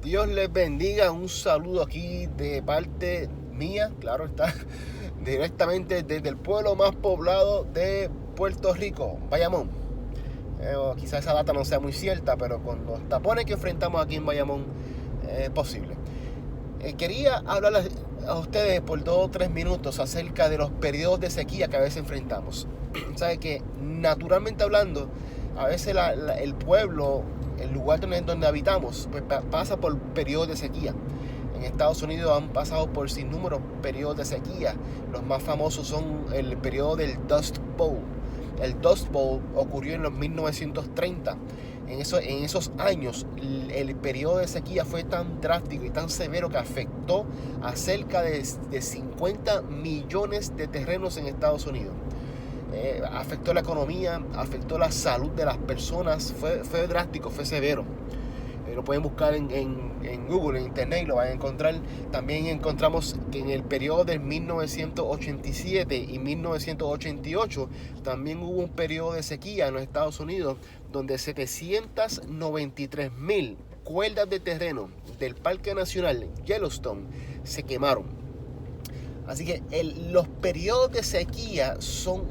Dios les bendiga, un saludo aquí de parte mía, claro está, directamente desde el pueblo más poblado de Puerto Rico, Bayamón. Quizás esa data no sea muy cierta, pero con los tapones que enfrentamos aquí en Bayamón es posible. Quería hablar a ustedes por 2 o 3 minutos acerca de los periodos de sequía que a veces enfrentamos. Sabe que naturalmente hablando, a veces el pueblo, el lugar donde habitamos, pues pasa por periodos de sequía. En Estados Unidos han pasado por sinnúmeros periodos de sequía. Los más famosos son el periodo del Dust Bowl. El Dust Bowl ocurrió en los 1930. En esos años, el periodo de sequía fue tan drástico y tan severo que afectó a cerca de 50 millones de terrenos en Estados Unidos. Afectó la economía, afectó la salud de las personas, fue drástico, fue severo. Lo pueden buscar en Google, en internet, y lo van a encontrar. También encontramos que en el periodo de 1987 y 1988 también hubo un periodo de sequía en los Estados Unidos donde 793,000 cuerdas de terreno del Parque Nacional Yellowstone se quemaron. Así que los periodos de sequía son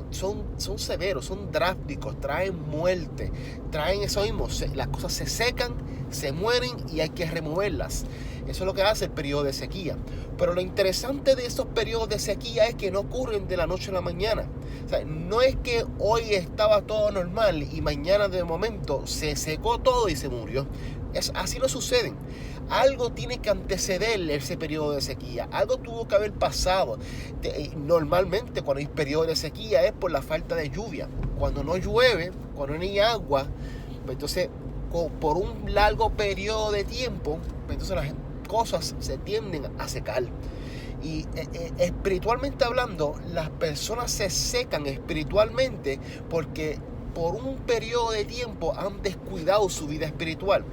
severos, son drásticos, traen muerte, traen eso mismo, las cosas se secan, se mueren y hay que removerlas. Eso es lo que hace el periodo de sequía. Pero lo interesante de estos periodos de sequía es que no ocurren de la noche a la mañana. O sea, no es que hoy estaba todo normal y mañana de momento se secó todo y se murió. Así no sucede. Algo tiene que anteceder ese periodo de sequía. Algo tuvo que haber pasado. Normalmente cuando hay periodo de sequía es por la falta de lluvia. Cuando no llueve, cuando no hay agua, pues entonces por un largo periodo de tiempo, pues entonces las cosas se tienden a secar. Y espiritualmente hablando, las personas se secan espiritualmente porque por un periodo de tiempo han descuidado su vida espiritual,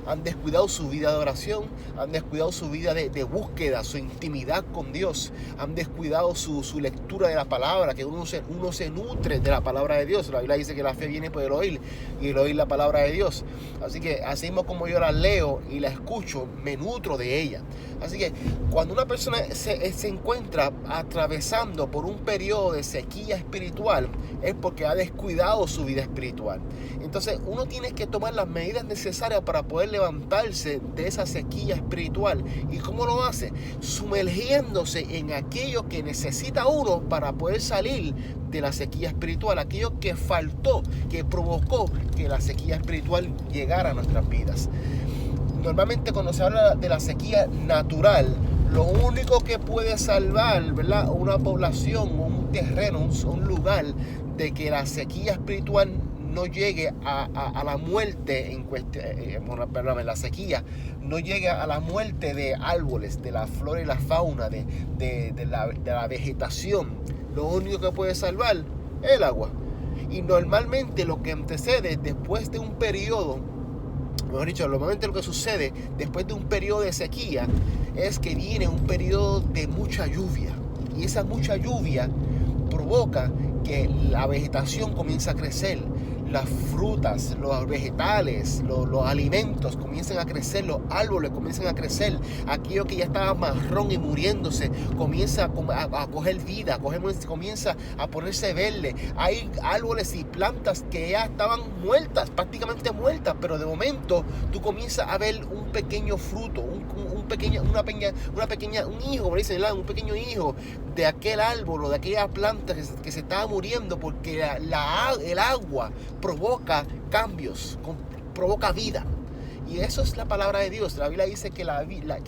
han descuidado su vida de oración, han descuidado su vida de búsqueda, su intimidad con Dios, han descuidado su lectura de la palabra, que uno se nutre de la palabra de Dios. La Biblia dice que la fe viene por el oír y el oír la palabra de Dios. Así que así mismo como yo la leo y la escucho, me nutro de ella. Así que cuando una persona se encuentra atravesando por un periodo de sequía espiritual, es porque ha descuidado su vida espiritual. Entonces uno tiene que tomar las medidas necesarias para poder levantarse de esa sequía espiritual. ¿Y cómo lo hace? Sumergiéndose en aquello que necesita uno para poder salir de la sequía espiritual, aquello que faltó, que provocó que la sequía espiritual llegara a nuestras vidas. Normalmente cuando se habla de la sequía natural, lo único que puede salvar, ¿verdad?, una población, un terreno, un lugar, de que la sequía espiritual no llegue a la muerte en la sequía no llegue a la muerte de árboles, de la flora y la fauna, de la vegetación. Lo único que puede salvar es el agua. Y normalmente lo que antecede después de un periodo, mejor dicho, normalmente lo que sucede después de un periodo de sequía es que viene un periodo de mucha lluvia. Y esa mucha lluvia provoca que la vegetación comienza a crecer, las frutas, los vegetales, los alimentos comienzan a crecer, los árboles comienzan a crecer, aquello que ya estaba marrón y muriéndose comienza a coger vida, comienza a ponerse verde. Hay árboles y plantas que ya estaban muertas, prácticamente muertas, pero de momento tú comienzas a ver un pequeño fruto, un hijo, como dicen, un pequeño hijo de aquel árbol o de aquella planta que se estaba muriendo, porque el agua provoca cambios, provoca vida. Y eso es la palabra de Dios. La Biblia dice que la Biblia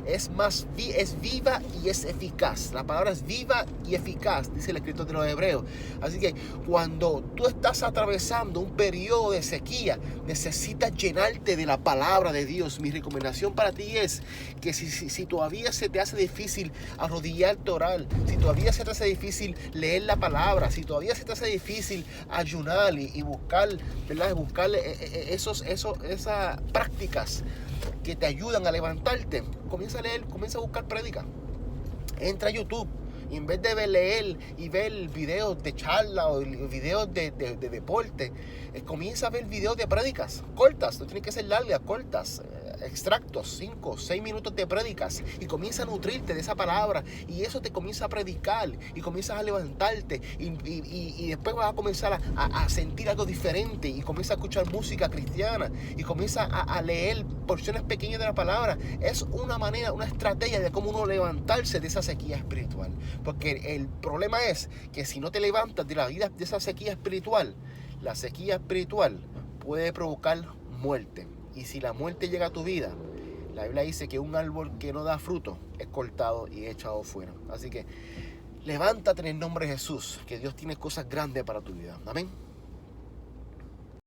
es viva y es eficaz. La palabra es viva y eficaz, dice el escritor de los Hebreos. Así que cuando tú estás atravesando un periodo de sequía, necesitas llenarte de la palabra de Dios. Mi recomendación para ti es que si todavía se te hace difícil arrodillarte a orar, si todavía se te hace difícil leer la palabra, si todavía se te hace difícil ayunar y buscar, ¿verdad?, buscar esas prácticas que te ayudan a levantarte, comienza a leer, comienza a buscar prédicas. Entra a YouTube y en vez de leer y ver videos de charla o videos de deporte, comienza a ver videos de prédicas cortas, no tienen que ser largas, cortas. extractos, 5 o 6 minutos de prédicas y comienza a nutrirte de esa palabra y eso te comienza a predicar y comienzas a levantarte y después vas a comenzar a sentir algo diferente y comienzas a escuchar música cristiana y comienzas a leer porciones pequeñas de la palabra. Es una manera, una estrategia de cómo uno levantarse de esa sequía espiritual, porque el problema es que si no te levantas de la vida de esa sequía espiritual, la sequía espiritual puede provocar muerte. Y si la muerte llega a tu vida, la Biblia dice que un árbol que no da fruto es cortado y echado fuera. Así que levántate en el nombre de Jesús, que Dios tiene cosas grandes para tu vida. Amén.